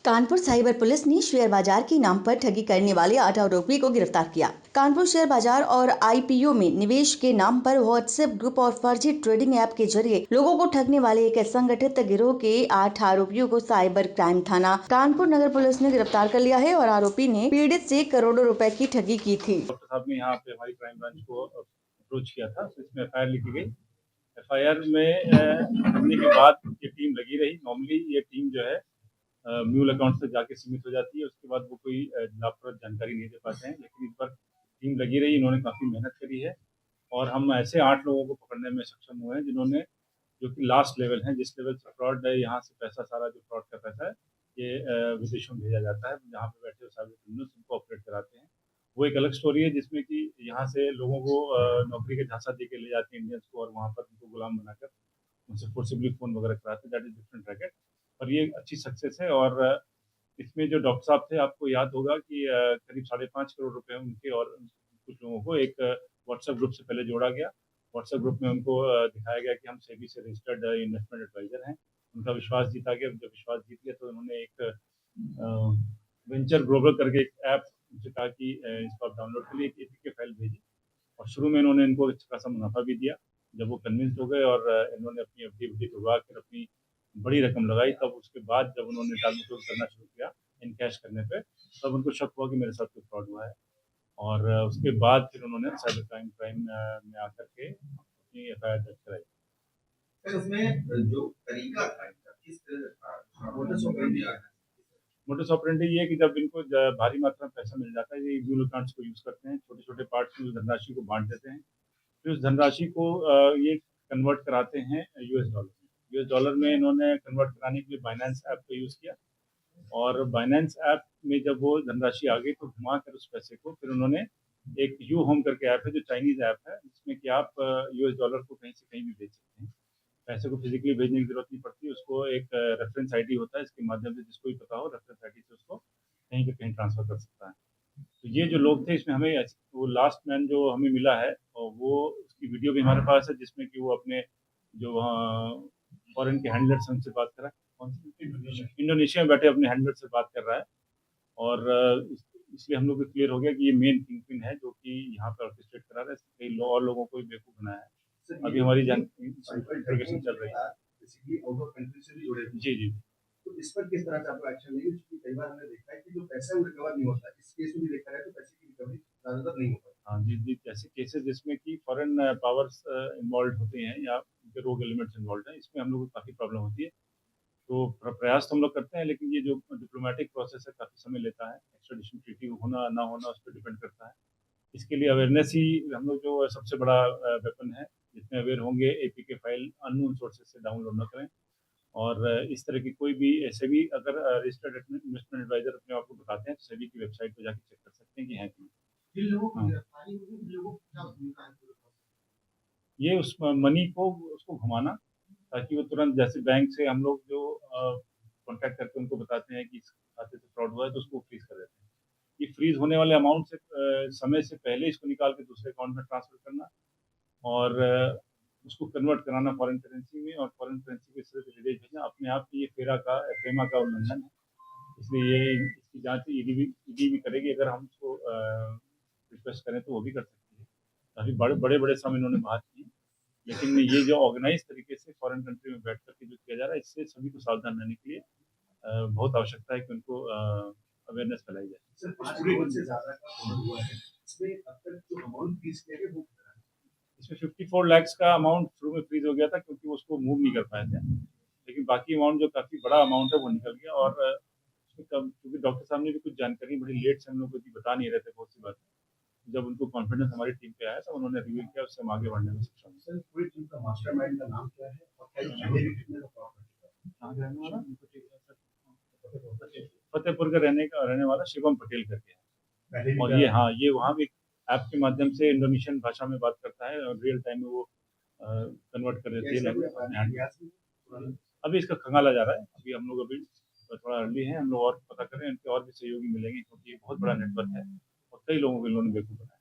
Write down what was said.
Kanpur cyber police ने share बाजार के नाम पर ठगी करने वाले 8 आरोपी को गिरफ्तार किया। कानपुर शेयर बाजार और आईपीओ में निवेश के नाम पर व्हाट्सएप ग्रुप और फर्जी ट्रेडिंग ऐप के जरिए लोगों को ठगने वाले एक संगठित गिरोह के 8 आरोपियों को साइबर क्राइम थाना कानपुर नगर पुलिस ने गिरफ्तार कर लिया है और आरोपी ने पीड़ित से करोड़ों रुपए की ठगी की थी। डॉक्टर साहब ने यहाँ पे हमारी क्राइम ब्रांच को अप्रोच किया था, तो इसमें एफआईआर लिखी गई। एफआईआर में करने के बाद ये टीम लगी रही। नॉर्मली ये टीम जो है म्यूल अकाउंट से जाके सीमित हो जाती है, उसके बाद वो कोई लाभप्रद जानकारी नहीं दे पाते हैं, लेकिन इस पर टीम लगी रही। इन्होंने काफ़ी मेहनत करी है और हम ऐसे 8 लोगों को पकड़ने में सक्षम हुए हैं जिन्होंने, जो कि लास्ट लेवल है, जिस लेवल से फ्रॉड है, यहाँ से पैसा सारा जो फ्रॉड का पैसा है ये विदेशों में भेजा जाता है, जहाँ पे बैठे साइबर क्रिमिनल्स उनको ऑपरेट कराते हैं। वो एक अलग स्टोरी है जिसमें कि यहाँ से लोगों को नौकरी के झांसा दे के ले जाते हैं इंडियंस को, और वहाँ पर उनको गुलाम बनाकर उनसे फोर्सिबली फ़ोन वगैरह कराते हैं। दैट इज़ डिफरेंट रैकेट, और ये अच्छी सक्सेस है। और इसमें जो डॉक्टर साहब थे, आपको याद होगा कि करीब 5.5 करोड़ रुपए उनके और कुछ लोगों को एक व्हाट्सएप ग्रुप से पहले जोड़ा गया। व्हाट्सएप ग्रुप में उनको दिखाया गया कि हम सेबी से रजिस्टर्ड इन्वेस्टमेंट एडवाइज़र हैं। उनका विश्वास जीता गया। जब विश्वास जीत गया तो उन्होंने एक वेंचर ग्लोबल करके एक ऐप उनसे कहा कि इसको आप डाउनलोड के लिए एक एपीके फाइल भेजी, और शुरू में इन्होंने इनको अच्छा खासा मुनाफा भी दिया। जब वो कन्विंस हो गए और इन्होंने अपनी एफडी खुलवा कर अपनी बड़ी रकम लगाई, तब उसके बाद जब उन्होंने टालमटोल करना शुरू किया इन कैश करने पे, तब उनको शक हुआ कि मेरे साथ कोई फ्रॉड हुआ है। और उसके बाद फिर उन्होंने साइबर क्राइम में आकर के अपनी एफआईआर दर्ज कराई। सर, उसमें जो तरीका था इनका, किस मोडस ऑपरेंडी आया? मोडस ऑपरेंडी ये है कि जब इनको भारी मात्रा में पैसा मिल जाता है, ये म्यूल अकाउंट्स को यूज़ करते हैं, छोटे-छोटे पार्ट्स में उस धनराशि को बाँट देते हैं। फिर उस धनराशि को ये कन्वर्ट कराते हैं यूएस डॉलर में। यूएस डॉलर में इन्होंने कन्वर्ट कराने के लिए बाइनेंस ऐप का यूज़ किया, और बाइनेंस ऐप में जब वो धनराशि आ गई तो घुमा कर उस पैसे को फिर उन्होंने, एक यू होम करके ऐप है जो चाइनीज़ ऐप है, जिसमें कि आप यूएस डॉलर को कहीं से कहीं भी भेज सकते हैं। पैसे को फिजिकली भेजने की जरूरत नहीं पड़ती। उसको एक रेफरेंस आईडी होता है, इसके माध्यम से जिसको भी पता हो रेफरेंस आईडी से उसको कहीं पे कहीं ट्रांसफर कर सकता है। तो ये जो लोग थे, इसमें हमें वो लास्ट मैन जो हमें मिला है, और वो उसकी वीडियो भी हमारे पास है, जिसमें कि वो अपने जो वहाँ फॉरेन के हैंडलर से उनसे बात कर रहा है। कौन सी? इंडोनेशिया में बैठे अपने हैंडलर से बात कर रहा है। और इसलिए हम लोग को क्लियर हो गया कि ये मेन किंगपिन है जो कि यहाँ पर ऑर्केस्ट्रेट करा रहा है। कई और लोगों को भी बेवकूफ़ बनाया है। अभी हमारी इंवेस्टिगेशन चल रही है। बेसिकली आउट ऑफ कंट्री से भी जुड़े हैं। जी, जी। तो इस पर किस तरह से आपको एक्शन लेंगे? क्योंकि कई बार हमने देखा है कि जो पैसा है वो रिकवर नहीं होता। इस केस में भी देखा है तो पैसे की रिकवरी ज़्यादातर नहीं हो पाती। हाँ जी, जी। ऐसे केसेस जिसमें कि फॉरेन पावर्स इन्वॉल्व होते हैं या उनके रोग एलिमेंट्स इन्वॉल्व हैं, इसमें हम लोग को काफ़ी प्रॉब्लम होती है। तो प्रयास तो हम लोग करते हैं, लेकिन ये जो डिप्लोमेटिक प्रोसेस है काफ़ी समय लेता है। एक्स्ट्राडिशन ट्रीटी होना ना होना उस पर डिपेंड करता है। इसके लिए अवेयरनेस ही हम लोग जो सबसे बड़ा वेपन है। जितने अवेयर होंगे, एपीके फाइल अननोन सोर्सेज से डाउनलोड ना करें। और इस तरह की कोई भी ऐसे भी अगर रजिस्टर्ड इन्वेस्टमेंट एडवाइजर अपने आप को बताते हैं, तो सेबी की वेबसाइट पे जाके चेक कर सकते हैं कि हैं कि नहीं। जिन लोगों की हाँ। गिरफ्तारी हुई, उन लोगों को क्या भूमिका है पूरे प्रोसेस में? ये उस मनी को उसको घुमाना, ताकि वो तुरंत, जैसे बैंक से हम लोग जो कॉन्टैक्ट करके उनको बताते हैं कि इस खाते से फ्रॉड हुआ है, तो उसको फ्रीज़ कर देते हैं। ये फ्रीज़ होने वाले अमाउंट से समय से पहले इसको निकाल के दूसरे अकाउंट में ट्रांसफ़र करना, और उसको कन्वर्ट कराना फॉरेन करेंसी में, और फॉरेन करेंसी के सिर्फ विदेश भेजना, अपने आप ही ये फेमा का उल्लंघन है। इसलिए ये इसकी जाँच ईडी भी करेगी। अगर हम उसको रिक्वेस्ट करें तो वो भी कर सकती है। काफ़ी बड़े-बड़े सम इन्होंने बात की, लेकिन ये जो ऑर्गेनाइज़ तरीके से फॉरेन कंट्री में बैठ कर के जो किया जा रहा है, इससे सभी को सावधान रहने के लिए बहुत आवश्यकता है कि उनको अवेयरनेस फैलाई जाए। सर, 5 करोड़ से ज़्यादा का फ्रॉड हुआ है। इसमें अब तक जो अमाउंट फ्रीज़ किया गया वो कितना है? इसमें 54 लाख का अमाउंट शुरू में फ्रीज़ हो गया था, क्योंकि उसको मूव नहीं कर पाए थे। लेकिन बाकी अमाउंट जो काफ़ी बड़ा अमाउंट है वो निकल गया। और उसमें क्योंकि डॉक्टर साहब ने भी कुछ जानकारी बड़ी लेट से हम लोग को बता नहीं रहे थे बहुत सी बातें। जब उनको कॉन्फिडेंस हमारी टीम पे आया, तो उन्होंने रिवील किया, उससे हम आगे बढ़ने में सक्षम हुए। सर, पूरी टीम का मास्टरमाइंड का नाम क्या है और क्या पहले भी कितने का फ्रॉड है? कहाँ का रहने वाला? फतेहपुर का रहने वाला शिवम पटेल करके है। पहले भी और क्या- ये, हाँ, ये वहाँ भी ऐप के माध्यम से इंडोनेशियन भाषा में बात करता है, और रियल टाइम में वो कन्वर्ट कर देती है कैसे लैंग्वेज हुआ? अपने हैंड। इतिहास में? अभी इसका खंगाला जा रहा है। अभी हम लोग थोड़ा अर्ली हैं, हम लोग और पता करें, इनके और भी सहयोगी मिलेंगे, क्योंकि ये बहुत बड़ा नेटवर्क है और कई लोगों को इन्होंने बेवकूफ़ बनाया।